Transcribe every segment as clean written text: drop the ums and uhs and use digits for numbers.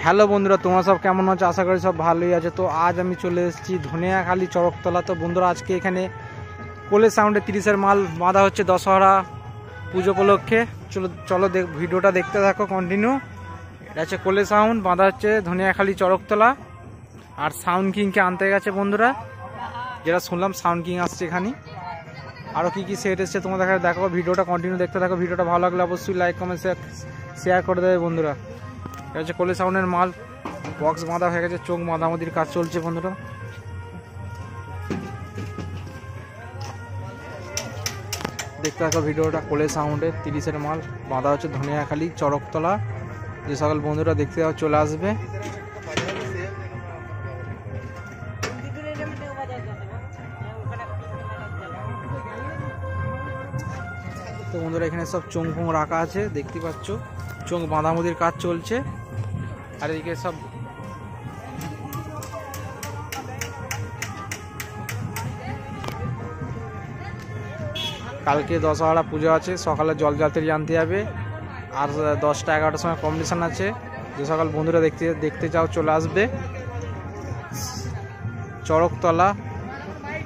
Hello বন্ধুরা, তোমরা সব কেমন আছো? আশা করি সব ভালোই আছে। তো আজ আমি চলে এসেছি ধনিয়াখালী চড়কতলা। তো বন্ধুরা, আজকে এখানে কোলে সাউন্ডে 30-এর মাল বাঁধা হচ্ছে দশহরা পুজো উপলক্ষে। চলো ভিডিওটা দেখতে থাকো কন্টিনিউ। এটা হচ্ছে কোলে সাউন্ড বাঁধা হচ্ছে ধনিয়াখালী চড়কতলা। আর সাউন্ড কিংকে আনতে গেছে বন্ধুরা, যেটা শুনলাম সাউন্ড কিং আসছে এখানে। আরও কী কী সেট এসছে তোমাদের দেখো, ভিডিওটা কন্টিনিউ দেখতে থাকো। ভিডিওটা ভালো লাগলে অবশ্যই লাইক কমেন্ট শেয়ার করে দেবে বন্ধুরা। এটা হচ্ছে কোলে সাউন্ডের মাল, বক্স বাঁধা হয়ে গেছে, চোখ মাদামদির কাজ চলছে বন্ধুরা। দেখতে থাকো ভিডিওটা। কোলে সাউন্ডে 30-এর মাল বাঁধা হচ্ছে ধনিয়াখালী চড়কতলা। যে সকল বন্ধুরা দেখতে যাও চলে আসবে। তো বন্ধুরা, এখানে সব চোখ ফোং রাখা আছে, দেখতে পাচ্ছ চোখ বাঁধামদির কাজ চলছে। আর এদিকে সব কালকে দশহরা পুজো আছে, সকালে জলযাত্রী আনতে যাবে। আর 10টা-11টার সময় কম্পিটিশান আছে। যে সকল বন্ধুরা দেখতে চাও চলে আসবে। চড়কতলা,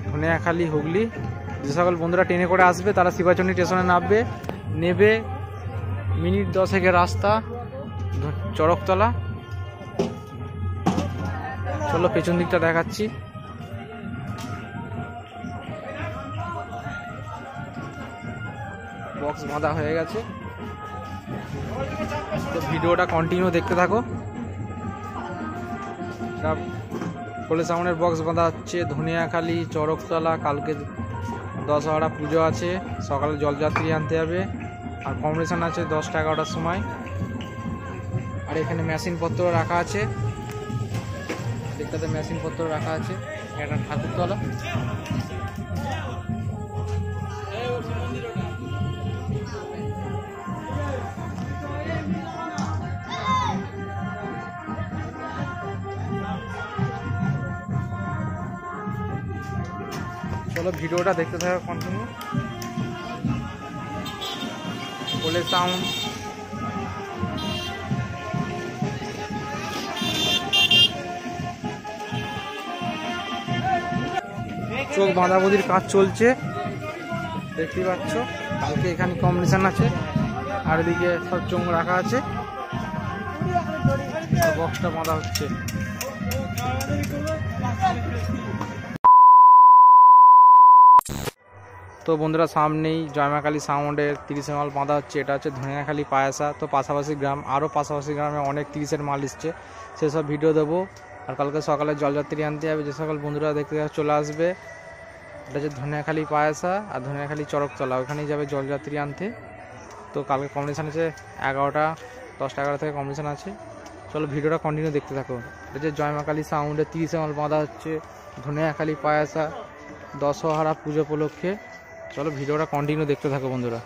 ধনিয়াখালী, হুগলি। যে সকল বন্ধুরা ট্রেনে করে আসবে তারা শিবাচন্ডী স্টেশনে নেবে মিনিট 10-এর রাস্তা চড়কতলা। চলো পেছন দিকটা দেখাচ্ছি। বক্স বাঁধা হয়ে গেছে, তো ভিডিওটা কন্টিনিউ দেখতে থাকো। কোলে সাউন্ডের বক্স বাঁধা হচ্ছে ধনিয়াখালী চড়কতলা। কালকে দশহরা পুজো আছে, সকালে জলযাত্রী আনতে হবে। আর কম্পিটিশান আছে 10টা-11টার সময়। আর এখানে মেশিনপত্র রাখা আছে, দেখতে মেশিনপত্র রাখা আছে। এটা ঠাকুরতলা। চলো ভিডিওটা দেখতে থাকো কন্টিনিউ। কোলে সাউন্ড চোখ বাঁধাবধির কাজ চলছে, দেখতে পাচ্ছ। কালকে এখানে কম্পিটিশান আছে। আর এদিকে সব চোখ রাখা আছে, বক্সটা বাঁধা হচ্ছে। তো বন্ধুরা, সামনেই জয়মাকালী সাউন্ডের 30-এর মাল বাঁধা হচ্ছে। এটা হচ্ছে ধনিয়াখালী পায়াসা। তো পাশাপাশি গ্রাম, আরও পাশাপাশি গ্রামে অনেক 30-এর মাল এসছে, সেসব ভিডিও দেবো। আর কালকে সকালে জলযাত্রী আনতে হবে, যে সকল বন্ধুরা দেখতে চলে আসবে। এটা হচ্ছে ধনিয়াখালী পায়াসা আর ধনিয়াখালী চড়কতলা, ওখানেই যাবে জলযাত্রী আনতে। তো কালকে কম্পিটিশান আছে 11টা, 10টা-11টা থেকে কম্পিটিশান আছে। চলো ভিডিওটা কন্টিনিউ দেখতে থাকো। এটা হচ্ছে জয়মাকালী সাউন্ডের 30-এর মাল বাঁধা হচ্ছে ধনিয়াখালী পায়াসা দশহরা পুজো উপলক্ষে। চলো ভিডিওটা কন্টিনিউ দেখতে থাকো বন্ধুরা।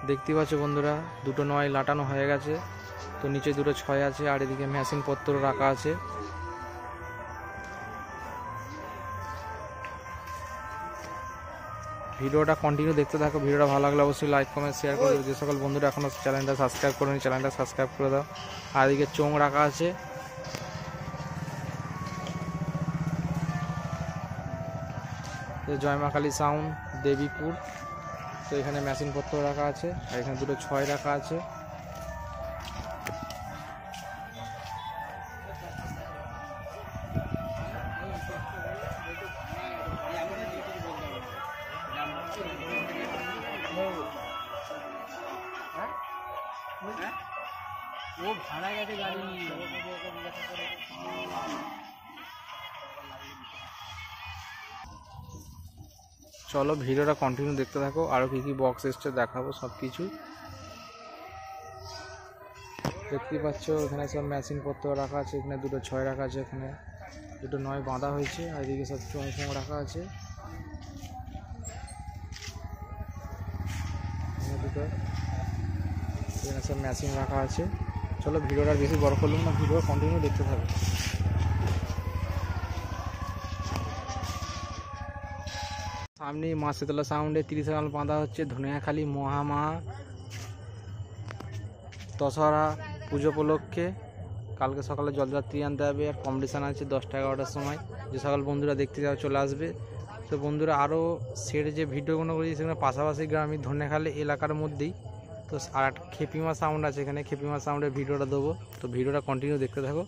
দেখতে পাচ্ছ বন্ধুরা, দুটো 9 লাটানো হয়ে গেছে। তো নিচে দুটো 6 আছে। আর এদিকে মেশিনপত্র রাখা আছে। ভিডিওটা কন্টিনিউ দেখতে থাকো। ভিডিওটা ভালো লাগলে অবশ্যই লাইক কমেন্ট শেয়ার করে দেবে। যে সকল বন্ধুরা এখনও চ্যানেলটা সাবস্ক্রাইব করেনি, চ্যানেলটা সাবস্ক্রাইব করে দাও। আর এদিকে চোখ রাখা আছে। জয়মাকালী সাউন্ড দেবীপুর। তো এখানে মেশিনপত্র রাখা আছে। আর এখানে দুটো 6 রাখা আছে। ও ভাড়া গেছে গাড়ি নিয়ে। চলো ভিডিওটা কন্টিনিউ দেখতে থাকো। আরও কী কী বক্স এসছে দেখাবো সব কিছু। দেখতে পাচ্ছ এখানে সব মেশিনপত্র রাখা আছে। এখানে দুটো 6 রাখা আছে, এখানে দুটো 9 বাঁধা হয়েছে। আর এদিকে সব চোখ রাখা আছে। এখানে সব মেশিন রাখা আছে। চলো ভিডিওটা বেশি বড় করলাম না, ভিডিও কন্টিনিউ দেখতে থাকো। सामने माँ शीतला साउंडे 30 साल बांधा होच्छे धनियाखाली महामा দশহরা পুজো উপলক্ষে কালকে সকালে জলযাত্রী আনতে হবে, আর কম্পিটিশান আছে 10টা 11টার সময়। যে সকল বন্ধুরা দেখতে যাও চলে আসবে। তো বন্ধুরা আরও সেট যে ভিডিওগুলো করেছি সেখানে পাশাপাশি গ্রামীণ ধনেখালি এলাকার মধ্যেই। তো আর একটা খেপিমা সাউন্ড আছে, এখানে খেপিমা সাউন্ডের ভিডিওটা দেবো, তো ভিডিওটা কন্টিনিউ দেখতে থাকো।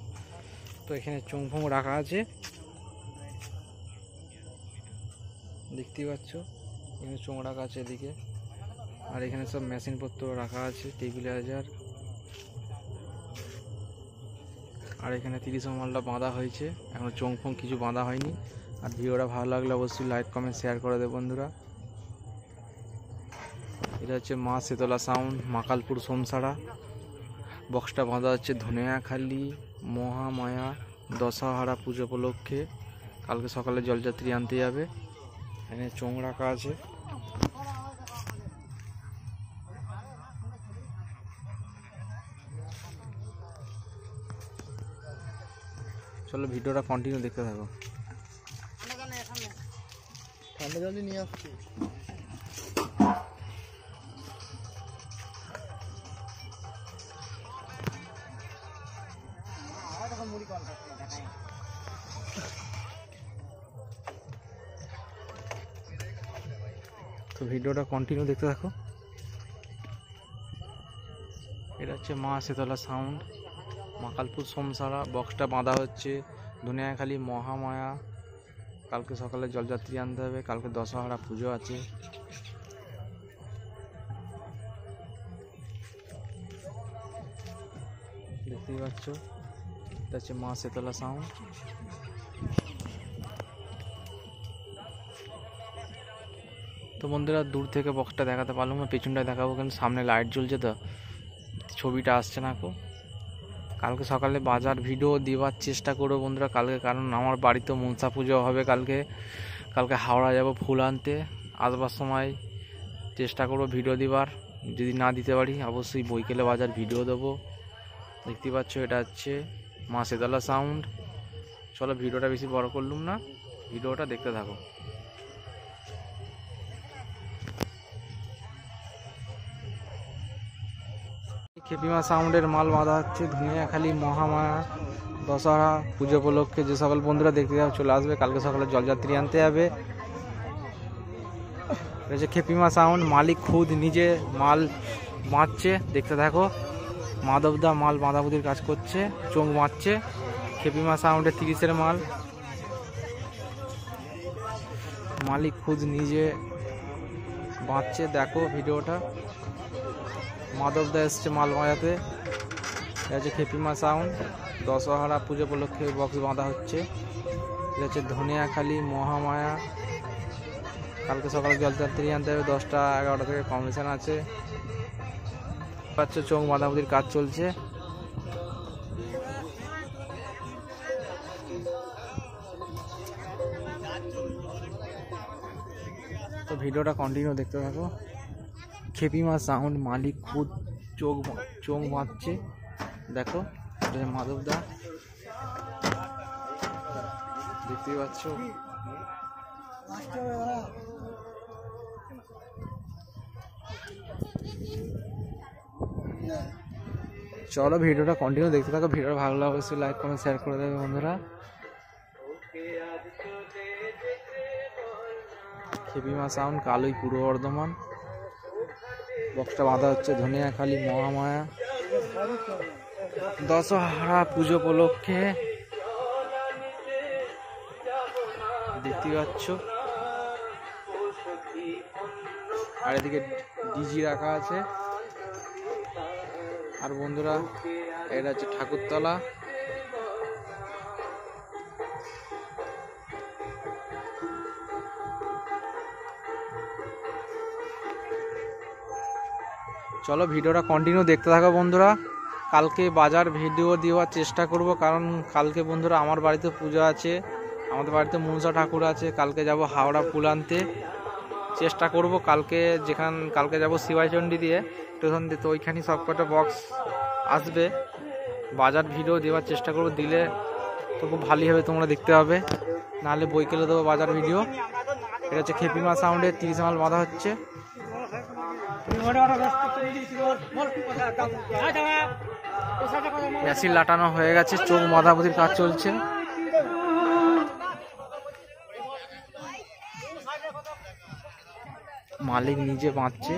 তো এখানে চোংফোং রাখা আছে দেখতেই পাচ্ছ, এখানে চোং রাখা আছে এদিকে, আর এখানে সব মেশিনপত্র রাখা আছে, টেবিলাইজার, আর এখানে 30 মালটা বাঁধা হয়েছে, এখন চোংফোং কিছু বাঁধা হয়নি। আর ভিডিওটা ভালো লাগলে অবশ্যই লাইক কমেন্ট শেয়ার করে দেবে বন্ধুরা। এটা হচ্ছে মা শীতলা সাউন্ড, মাকালপুর সোমসাড়া। বক্সটা বাঁধা হচ্ছে ধনিয়াখালি মহামায়া দশহরা পুজো উপলক্ষে, কালকে সকালে জলযাত্রী আনতে যাবে। এখানে চোং রাখা আছে। চলো ভিডিওটা কন্টিনিউ দেখতে থাকো। ঠান্ডা জলই নিয়ে আসছি। তো ভিডিওটা কন্টিনিউ দেখতে থাকো। এটা হচ্ছে মা শীতলা সাউন্ড, মাকালপুর সোমসাড়া। বক্সটা বাঁধা হচ্ছে ধনিয়াখালি মহামায়া, কালকে সকালে জলযাত্রী আনতে হবে, কালকে দশহরা পুজো আছে। দেখতেই পাচ্ছ, এটা হচ্ছে মা শীতলা সাউন্ড। তো বন্ধুরা দূর থেকে বক্সটা দেখাতে পারলাম না, পেছনটায় দেখাবো, কিন্তু সামনে লাইট জ্বলছে তো ছবিটা আসছে না। কালকে সকালে বাজার ভিডিও দেওয়ার চেষ্টা করবো বন্ধুরা কালকে, কারণ আমার বাড়িতে মনসা পুজো হবে কালকে। কালকে হাওড়া যাব ফুল আনতে, আসবার সময় চেষ্টা করবো ভিডিও দেওয়ার। যদি না দিতে পারি অবশ্যই বৈকালে বাজার ভিডিও দেবো। দেখতে পাচ্ছ এটা হচ্ছে মা শীতলা সাউন্ড। চলো ভিডিওটা বেশি বড় করলুম না, ভিডিওটা দেখতে থাকো। খেপিমা সাউন্ডের মাল বাঁধা হচ্ছে ধনিয়াখালি মহামায়া দশহরা পুজো উপলক্ষে। যে সকল বন্ধুরা দেখতে যাও চলে আসবে, কালকে সকালে জলযাত্রী আনতে যাবে। এটা খেপিমা সাউন্ড, মালিক খুদ নিজে মাল বাঁধছে, দেখতে থাকো। মাধবদা মাল বাঁধাবুধির কাজ করছে, চোখ বাঁধছে। খেপিমা সাউন্ডের 30-এর মাল, মালিক খুদ নিজে বাঁধছে, দেখো ভিডিওটা। মাধবদা এসছে মাল বাঁধাতে। এটা হচ্ছে খেপিমা সাউন্ড, দশহরা পুজো উপলক্ষে বক্স বাঁধা হচ্ছে। এটা হচ্ছে ধনিয়াখালি মহামায়া, কালকে সকালে জলযাত্রী আনতে হবে, 10টা 11টা থেকে কম্পিটিশন আছে। পাচ্ছ চোখ বাঁধাবুধির কাজ চলছে। তো ভিডিওটা কন্টিনিউ দেখতে থাকো। খেপিমা সাউন্ড, মালিক খুদ চোখ বাঁধছে, দেখো। মাধবদা দেখতেই পাচ্ছ। চলো ভিডিওটা কন্টিনিউ দেখতে থাকো। ভিডিওটা ভালো লাগলে অবশ্যই লাইক কমেন্ট শেয়ার করে দেবে বন্ধুরা। খেপিমা সাউন্ড, কালুই পূর্ব বর্ধমান। বক্সটা বাঁধা হচ্ছে ধনিয়াখালি মহামায়া দশহরা পুজো উপলক্ষে, দেখতে পাচ্ছ। আর এদিকে ডিজি রাখা আছে। আর বন্ধুরা এটা হচ্ছে ঠাকুরতলা। চলো ভিডিওটা কন্টিনিউ দেখতে থাকো বন্ধুরা। কালকে বাজার ভিডিও দেওয়ার চেষ্টা করব, কারণ কালকে বন্ধুরা আমার বাড়িতে পুজো আছে, আমাদের বাড়িতে মনসা ঠাকুর আছে। কালকে যাব হাওড়া ফুল আনতে, চেষ্টা করব কালকে কালকে যাব শিবাইচন্ডী দিয়ে স্টেশন দিয়ে, তো ওইখানেই সবকটা বক্স আসবে। বাজার ভিডিও দেওয়ার চেষ্টা করব, দিলে তো খুব ভালোই হবে, তোমরা দেখতে হবে। নাহলে বইকেলে দেবো বাজার ভিডিও। এটা হচ্ছে খেপিমা সাউন্ডের 30 মাল বাঁধা হচ্ছে। মেশিন লাটানো হয়ে গেছে, চোখ বাঁধাবুধির কাজ চলছে। মালিক নিজে বাঁধছে।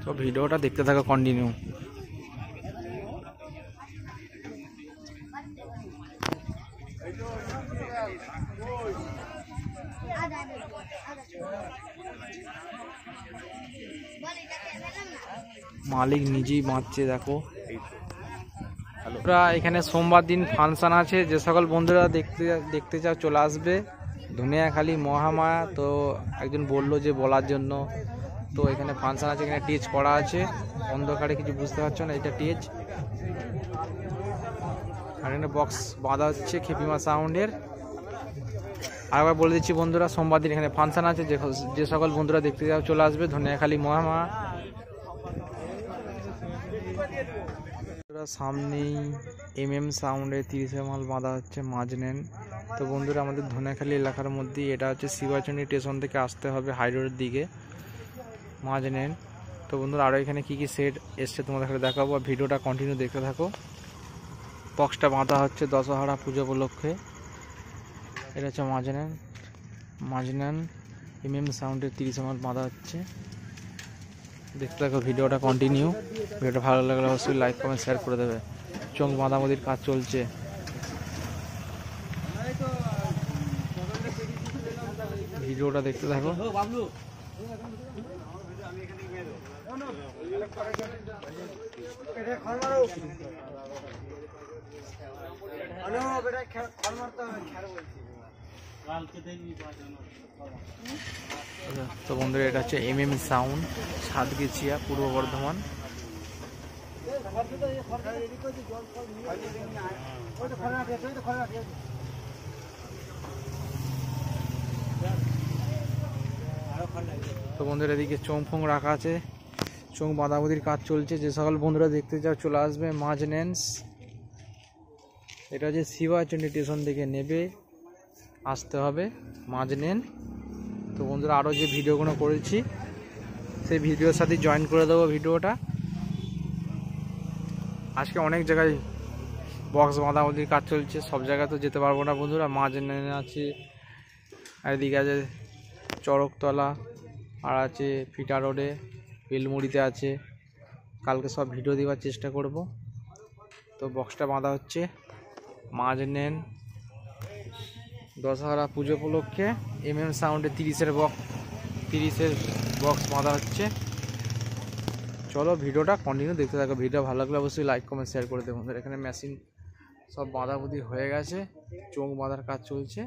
তো ভিডিওটা দেখতে থাকো কন্টিনিউ। মালিক নিজেই বাঁধছে দেখো। এখানে সোমবার দিন ফাংশন আছে, যে সকল বন্ধুরা দেখতে চাও চলে আসবে। ধনিয়াখালী মহামায়া। তো একজন বললো যে বলার জন্য, তো এখানে ফাংশন আছে, এখানে টেজ করা আছে। অন্ধকারে কিছু বুঝতে পারছো না, এটা টেজ। আর এখানে বক্স বাঁধা হচ্ছে খেপিমা সাউন্ডের। আরেকবার বলে দিচ্ছি বন্ধুরা, সোমবার দিন এখানে ফাংশন আছে, যে সকল বন্ধুরা দেখতে যাও চলে আসবে ধনিয়াখালী মহামায়া। সামনেই সাউন্ডে 30 মাল বাঁধা হচ্ছে মাজনেন। তো বন্ধুরা আমাদের ধনিয়াখালী এলাকার মধ্যে এটা হচ্ছে শিবাচন্ডী স্টেশন থেকে আসতে হবে হাই রোডের দিকে মাজনেন। তো বন্ধুরা আরও এখানে কি কি সেট এসছে তোমাদের দেখাবো, ভিডিওটা কন্টিনিউ দেখতে থাকো। বক্সটা বাঁধা হচ্ছে দশহরা পুজো উপলক্ষে। এটা হচ্ছে মাজনেন সাউন্ডে 30 মাল বাঁধা হচ্ছে। দেখতে থাকো ভিডিওটা কন্টিনিউ। ভিডিওটা ভালো লাগলে অবশ্যই লাইক কমেন্ট শেয়ার করে দেবে। চোখ বাঁধাবাঁধির কাজ চলছে। ভিডিওটা দেখতে থাকো। তো বন্ধুরা এটা হচ্ছে সাউন্ড, সাতগেছিয়া, পূর্ব বর্ধমান। তো বন্ধুরা এদিকে চোংফোং রাখা আছে, চোখ বাঁধাবাঁধির কাজ চলছে। যে সকল বন্ধুরা দেখতে চাও চলে আসবে মাজনেন্স। এটা হচ্ছে শিবাচন্ডী স্টেশন থেকে নেবে আসতে হবে মাজনেন। তো বন্ধুরা আরও যে ভিডিওগুলো করেছি সেই ভিডিওর সাথে জয়েন করে দেবো ভিডিওটা। আজকে অনেক জায়গায় বক্স বাঁধাবাঁধির কাজ চলছে, সব জায়গায় তো যেতে পারবো না বন্ধুরা। মাজনেন আছে, আর এদিকে আছে চরকতলা, আর আছে ফিটা রোডে, বেলমুড়িতে আছে। কালকে সব ভিডিও দেওয়ার চেষ্টা করব। তো বক্সটা বাঁধা হচ্ছে মাজনেন দশহরা পুজো উপলক্ষে। সাউন্ডে 30-এর বক্স বাঁধা হচ্ছে। চলো ভিডিওটা কন্টিনিউ দেখতে থাকো। ভিডিও ভালো লাগলে অবশ্যই লাইক কমেন্ট শেয়ার করে দেবো। এখানে মেশিন সব বাঁধাবুধি হয়ে গেছে, চোখ বাঁধার কাজ চলছে।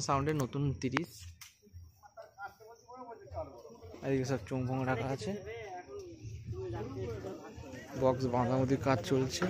সাউন্ডের নতুন 30, এদিকে সব চোখ ভোঙ রাখা আছে, বক্স বাঁধাবুধির কাজ চলছে।